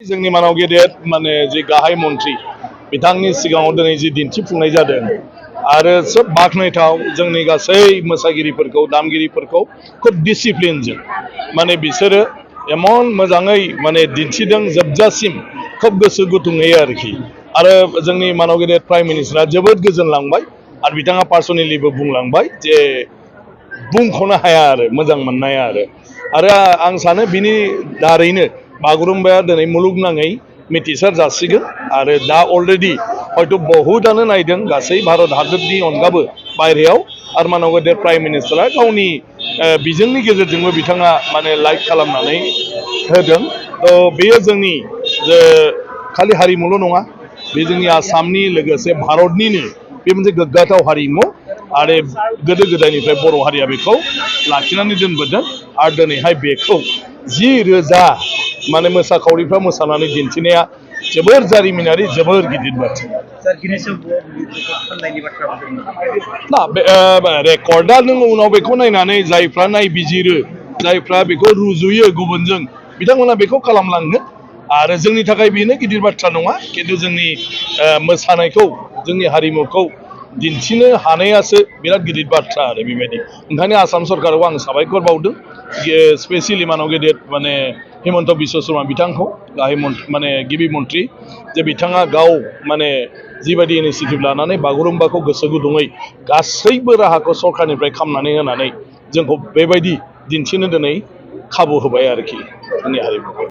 जोंनि मानाव गेदेर माने जे गाहाय मन्थ्रि बिथांनि सिगाङाव दिनै जि दिन्थिफुंनाय जादों आरो सोब बाख्नायथाव जोंनि गासै मोसागिरिफोरखौ दामगिरिफोरखौ खोब डिसिप्लिनजों माने बिसोरो एमन मोजाङै माने दिन्थिदों जोबजासिम खोब गोसो गुदुङै आरोखि आरो जोंनि मानाव गेदेर प्राइम मिनिस्टारा जोबोद गोजोनलांबाय आरो बिथाङा पार्सनेलिबो बुंलांबाय जे बुंख'नो हाया आरो मोजां मोननाया आरो आं सानो बिनि दारैनो बागुरुम्बाया दिनै मुलुगनाङै मिथिसार जासिगोन आरो दा अलरेडि हयथ' बहुतआनो नायदों गासै भारत हादरनि अनगाबो बायहेरायाव आरो मानाव गेदेर प्राइम मिनिस्टारा गावनि बिजोंनि गेजेरजोंबो बिथाङा माने लाइक खालामनानै होदों बेयो जोंनि खालि हारिमुल' नङा बे जोंनि आसामनि लोगोसे भारतनिनो बे मोनसे गोग्गाथाव हारिमु आरो गोदो गोदायनिफ्राय बर' हारिया बेखौ लाखिनानै दोनबोदों आरो दिनैहाय बेखौ 10,000 माने मोसाखावरिफ्रा मोसानानै दिन्थिनाया जोबोर जारिमिनारि जोबोर गिदिर बाथ्रा ना रेकर्डआ नों उनाव बेखौ नायनानै जायफ्रा नायबिजिरो जायफ्रा बेखौ रुजुयो गुबुनजों बिथांमोना बेखौ खालामलांगोन आरो जोंनि थाखाय बेनो गिदिर बाथ्रा नङा खिन्थु जोंनि मोसानायखौ जोंनि हारिमुखौ दिन्थिनो हानायासो बिराद गिदिर बाथ्रा आरो बेबायदि ओंखायनो आसाम सरकाराव आं साबायखर बावदों स्पेसियेलि मानाव गेदेर माने हिमन्त बिश्व शर्मा बिथांखौ गाहाय माने गिबि मन्थ्रि जे बिथाङा गाव माने जिबायदि इनिसियेटिभ लानानै बागुरुम्बाखौ गोसो गुदुङै गासैबो राहाखौ सरकारनिफ्राय खालामनानै होनानै जोंखौ बेबायदि दिन्थिनो दिनै खाबु होबाय आरोखि जोंनि हारिमुखौ